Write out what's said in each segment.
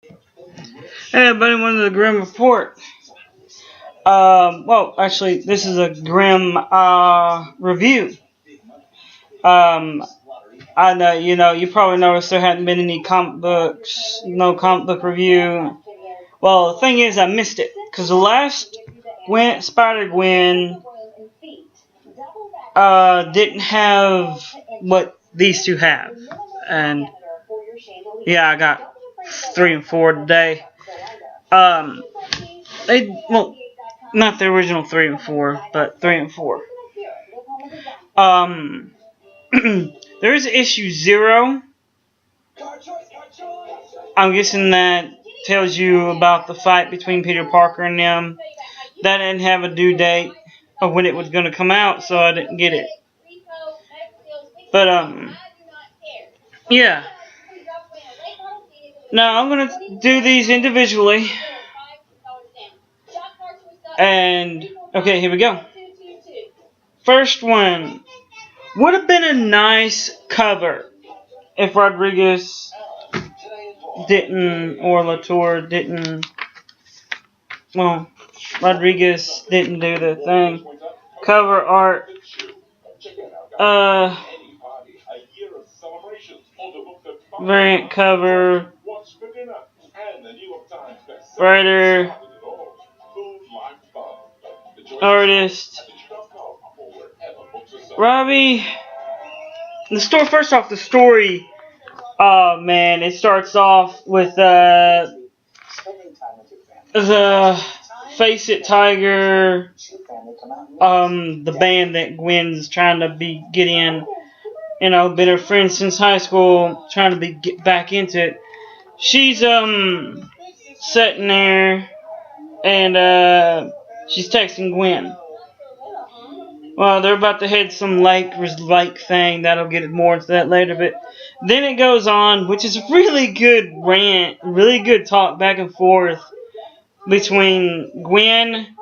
Hey everybody, welcome to the Grim Report. Well, actually, this is a Grim review. Um, I know, you probably noticed there hadn't been any comic books, no comic book review. Well, the thing is, I missed it because the last Spider-Gwen didn't have what these two have, and yeah, I got 3 and 4 today. Um, well, not the original 3 and 4, but 3 and 4. Um, there is issue 0. I'm guessing that tells you about the fight between Peter Parker and them. That didn't have a due date of when it was going to come out, so I didn't get it. But, yeah. Now, I'm going to do these individually. And, okay, here we go. First one. Would have been a nice cover if Rodriguez didn't, or Latour didn't, well, Rodriguez didn't do the thing. Cover art, variant cover, writer, artist, Robbie. The story, first off, the story, oh man, it starts off with the Face It Tiger, the band that Gwen's trying to get in, been her friend since high school, trying to get back into it. She's sitting there and she's texting Gwen. Well, they're about to head some lake thing. That'll get it more into that later, but then it goes on, which is a really good rant, really good talk back and forth between Gwen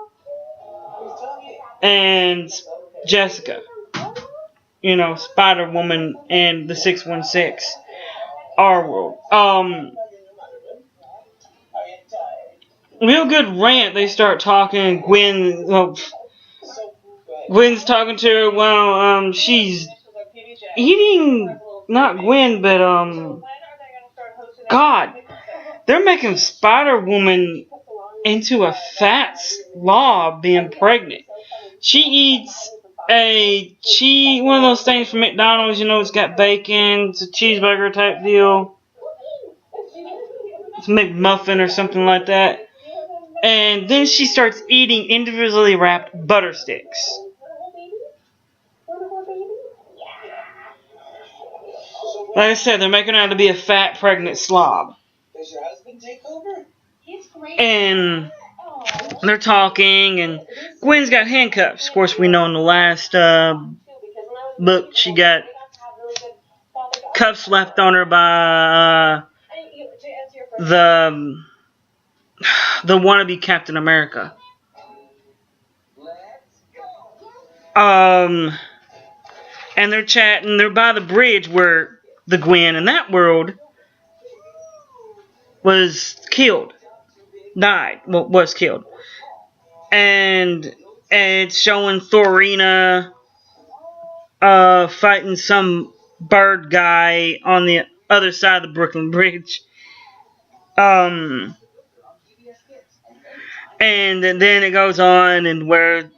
and Jessica. Spider-Woman and the 616 R-World. Real good rant. They start talking. Gwen's talking to her. Well, she's eating, not Gwen, but God, they're making Spider-Woman into a fat slob being pregnant. She eats one of those things from McDonald's, it's got bacon, it's a cheeseburger type deal. It's a McMuffin or something like that. And then she starts eating individually wrapped butter sticks. Like I said, they're making her out to be a fat, pregnant slob. Does your husband take over? And they're talking, and Gwen's got handcuffs. Of course, we know in the last book she got cuffs left on her by the wannabe Captain America. And they're chatting. They're by the bridge where the Gwen in that world was killed. Was killed. And it's showing Thorina fighting some bird guy on the other side of the Brooklyn Bridge. And then it goes on, and where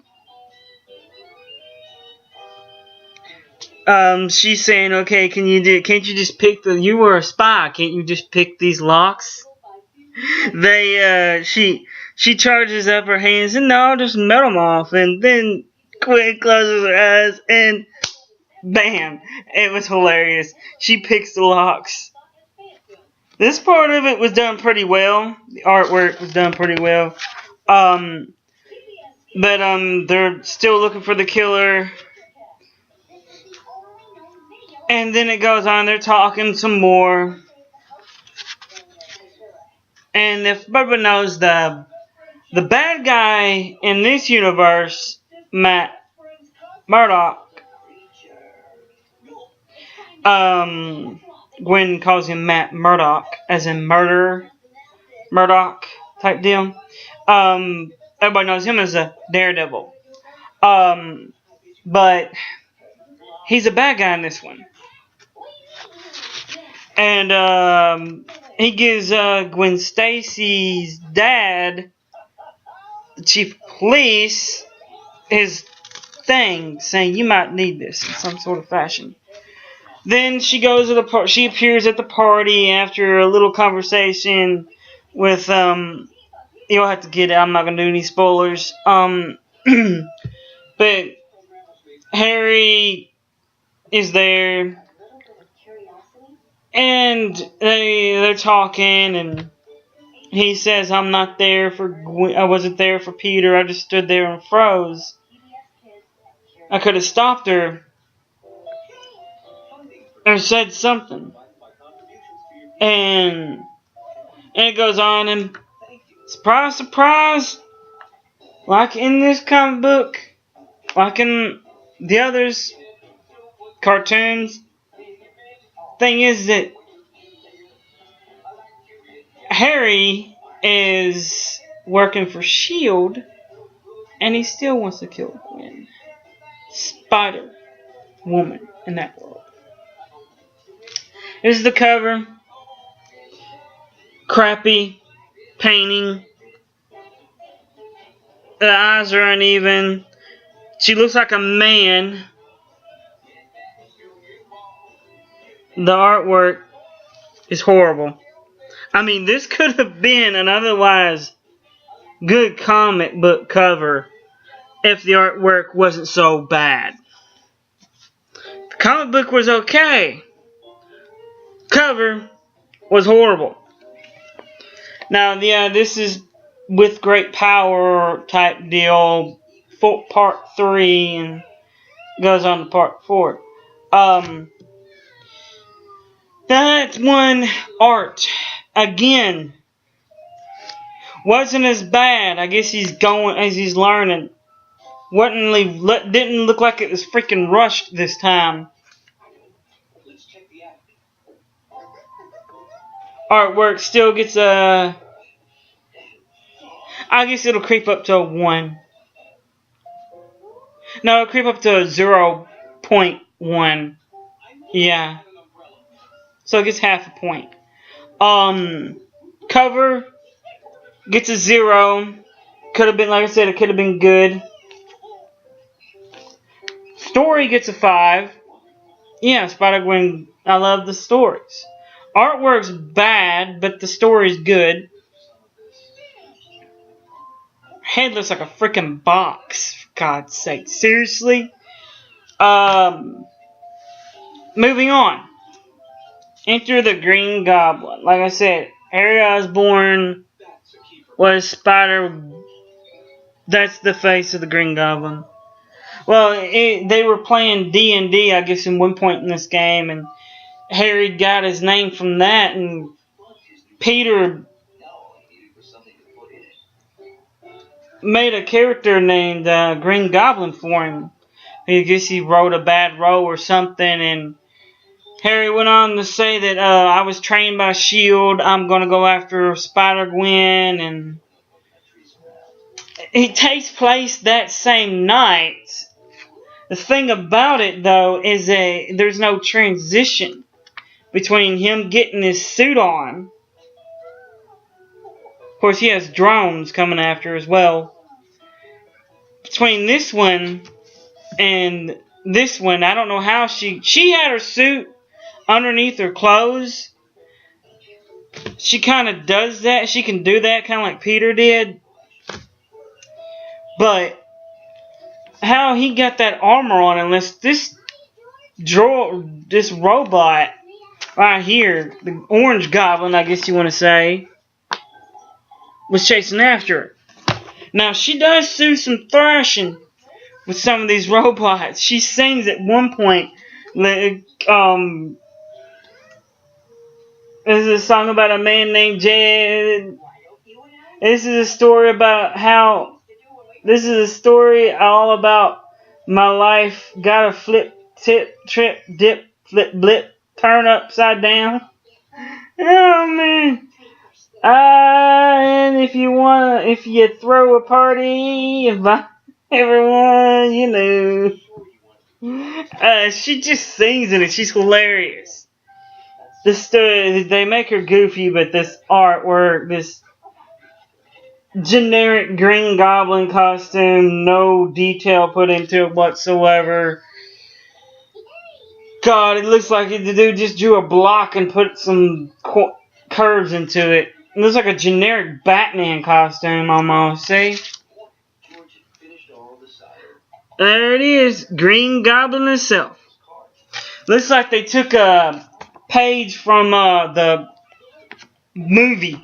she's saying, okay, can't you just pick you were a spy, can't you just pick these locks? She charges up her hands, and no, I'll just melt them off. And then Gwen closes her eyes, and bam! It was hilarious. She picks the locks. This part of it was done pretty well. The artwork was done pretty well. But they're still looking for the killer. And then it goes on. They're talking some more. And if everyone knows, the bad guy in this universe, Matt Murdock, Gwen calls him Matt Murdock, as in murder. Murdoch type deal. Everybody knows him as a Daredevil. But he's a bad guy in this one. And he gives Gwen Stacy's dad, the chief of police, his thing, saying you might need this in some sort of fashion. Then she goes to the she appears at the party after a little conversation with you'll have to get it. I'm not gonna do any spoilers. But Harry is there, and they're talking, and he says, "I'm not there for Gwen. I wasn't there for Peter. I just stood there and froze. I could have stopped her or said something." And it goes on, and surprise, surprise, like in this comic book, like in the others, cartoons, thing is that Harry is working for S.H.I.E.L.D. and he still wants to kill Gwen. Spider-Woman in that world. This is the cover. Crappy painting. The eyes are uneven. She looks like a man. The artwork is horrible. I mean, this could have been an otherwise good comic book cover if the artwork wasn't so bad. The comic book was okay. Cover was horrible. Now, yeah, this is with great power type deal. Part 3 and goes on to part 4. That one art again wasn't as bad. I guess he's going as he's learning. Didn't look like it was freaking rushed this time. Artwork still gets a. I guess it'll creep up to a 1. No, it'll creep up to a 0.1. Yeah. So it gets half a point. Cover gets a 0. Could have been, like I said, it could have been good. Story gets a 5. Yeah, Spider-Gwen, I love the stories. Artwork's bad, but the story's good. Head looks like a freaking box, for God's sake. Seriously? Moving on. Enter the Green Goblin. Like I said, Harry Osborn was Spider. That's the face of the Green Goblin. Well, they were playing D&D, I guess, in one point in this game, and Harry got his name from that, and Peter made a character named Green Goblin for him. I guess he wrote a bad role or something, and Harry went on to say that I was trained by S.H.I.E.L.D. I'm going to go after Spider-Gwen, and it takes place that same night. The thing about it, though, is that there's no transition between him getting his suit on. Of course, he has drones coming after as well. Between this one and this one, I don't know how she had her suit underneath her clothes. She kind of does that. She can do that kind of like Peter did. But how he got that armor on, unless this robot right here, the orange goblin, I guess you want to say, was chasing after her. Now, she does do some thrashing with some of these robots. She sings at one point, this is a song about a man named Jed. This is a story about how, this is a story all about my life. Gotta flip, tip, trip, dip, flip, blip, turn upside down. Oh, man. if you throw a party, invite everyone, she just sings in it. She's hilarious. They make her goofy, but this artwork, this generic Green Goblin costume, no detail put into it whatsoever. God, it looks like the dude just drew a block and put some curves into it. It looks like a generic Batman costume almost. See? There it is. Green Goblin himself. Looks like they took a page from the movie.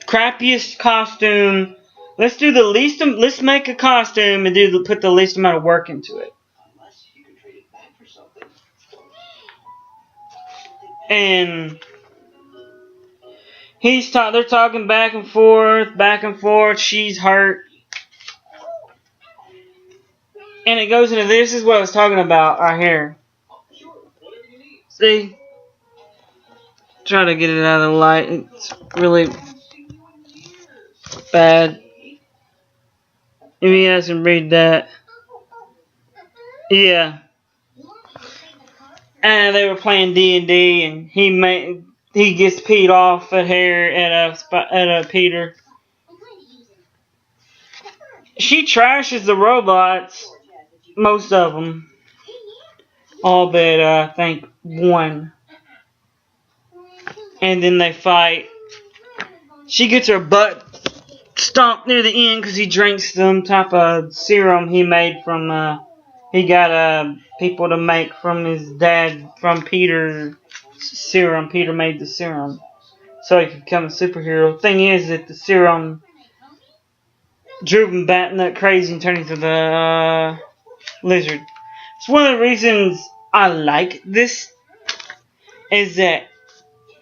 Crappiest costume. Let's do the least. Let's make a costume and put the least amount of work into it. And they're talking back and forth. She's hurt. And it goes into this is what I was talking about right here. See? Try to get it out of the light. It's really bad. If you guys can read that. Yeah. And they were playing D&D, and he gets peed off at Peter. She trashes the robots, most of them, all but I think one. And then they fight. She gets her butt stomped near the end because he drinks some type of serum he made from. He got people to make from his dad from Peter's serum. Peter made the serum so he could become a superhero. Thing is that the serum drew him batting crazy and turned into the lizard. It's one of the reasons I like this is that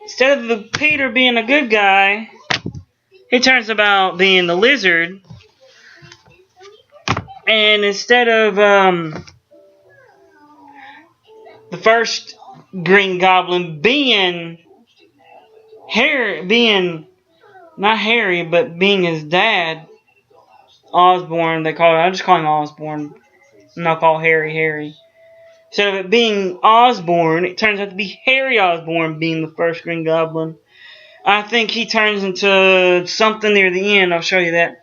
instead of the Peter being a good guy, he turns about being the lizard. And instead of the first Green Goblin being not Harry, but being his dad, Osborn, I just call him Osborn. I'm not call Harry. Instead of it being Osborn, it turns out to be Harry Osborn being the first Green Goblin. I think he turns into something near the end. I'll show you that.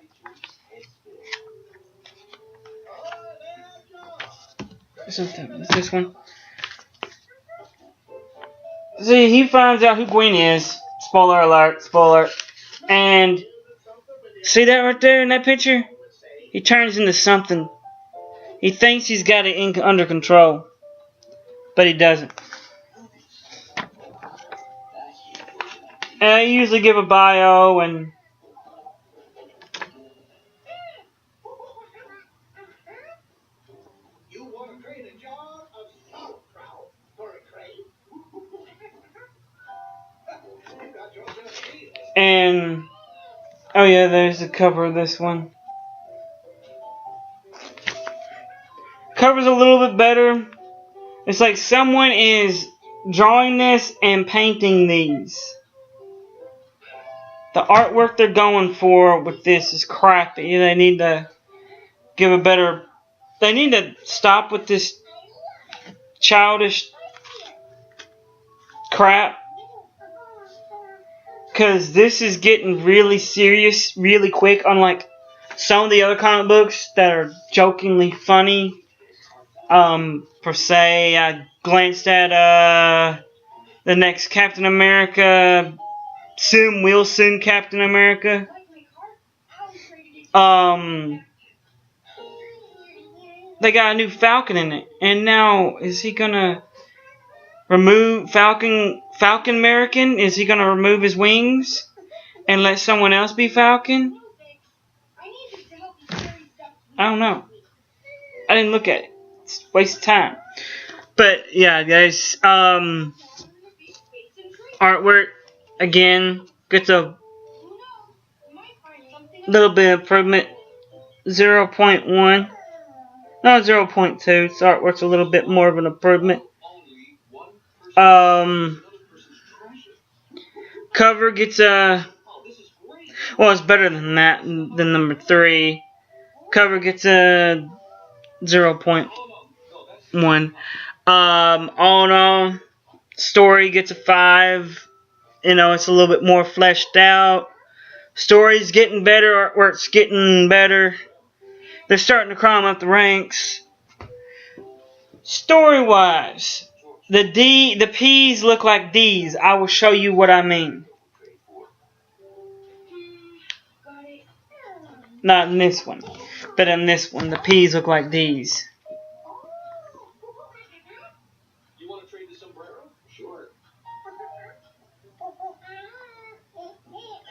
What's this one? See, he finds out who Gwen is. Spoiler alert. And see that right there in that picture? He turns into something. He thinks he's got it under control. But he doesn't. And I usually give a bio and... And... Oh yeah, there's the cover of this one. Cover's a little bit better. It's like someone is drawing this and painting these. The artwork they're going for with this is crappy. They need to give a better... They need to stop with this childish crap. Because this is getting really serious really quick. Unlike some of the other comic books that are jokingly funny. Per se, I glanced at the next Captain America... Wilson Captain America. They got a new Falcon in it. And now, is he gonna remove Falcon American? Is he gonna remove his wings and let someone else be Falcon? I don't know. I didn't look at it. It's a waste of time. But yeah, guys, artwork again gets a little bit of improvement. 0.1. No, 0.2. So artwork's a little bit more of an improvement. Cover gets a... Well, it's better than that, than number 3. Cover gets a 0.1. All in all, story gets a 5. You know, it's a little bit more fleshed out. Story's getting better, artwork's getting better. They're starting to climb up the ranks. Story-wise, the P's look like D's. I will show you what I mean. Not in this one, but in this one, the P's look like D's.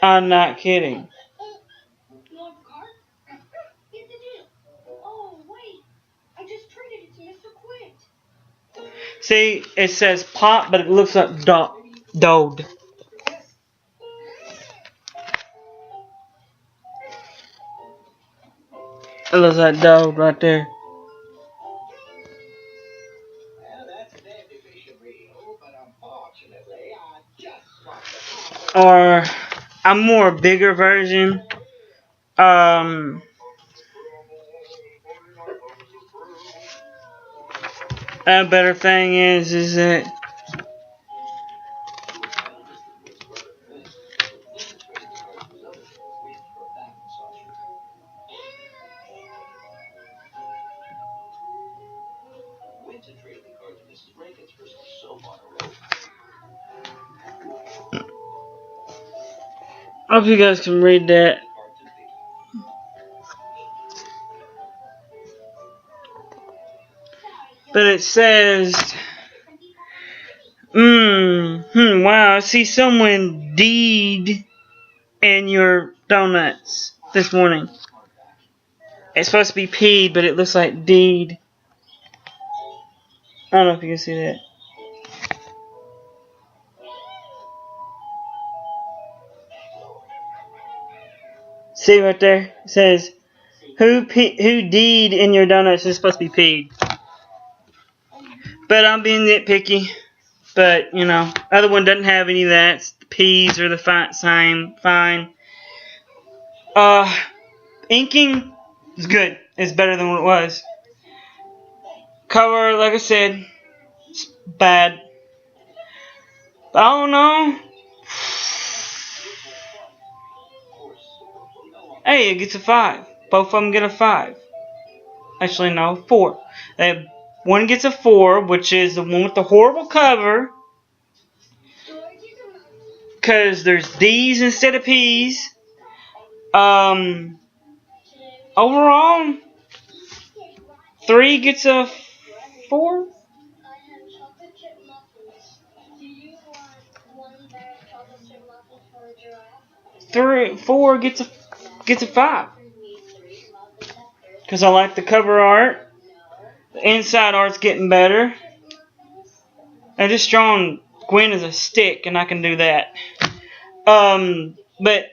I'm not kidding. See, it says pop, but it looks like dode. It looks like dode right there. Or a more bigger version. A better thing is that I hope you guys can read that. But it says, wow, I see someone D'd in your donuts this morning. It's supposed to be P'd, but it looks like D'd. I don't know if you can see that. See right there? It says, who D'd in your donuts is supposed to be P'd. But I'm being nitpicky. But, you know, other one doesn't have any of that. The P's are the same, fine. Inking is good. It's better than what it was. Cover, like I said, it's bad. But I don't know. Hey, it gets a 5. Both of them get a 5. Actually, no, 4. One gets a 4, which is the one with the horrible cover. Because there's D's instead of P's. Overall, 3 gets a 4. 4 gets a 5. Because I like the cover art. The inside art's getting better. I just drawn Gwen as a stick, and I can do that. But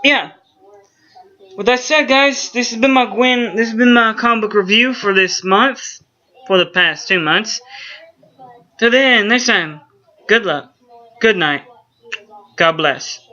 yeah. With that said, guys, this has been my comic book review for this month, for the past 2 months. Till then, next time, good luck, good night, God bless.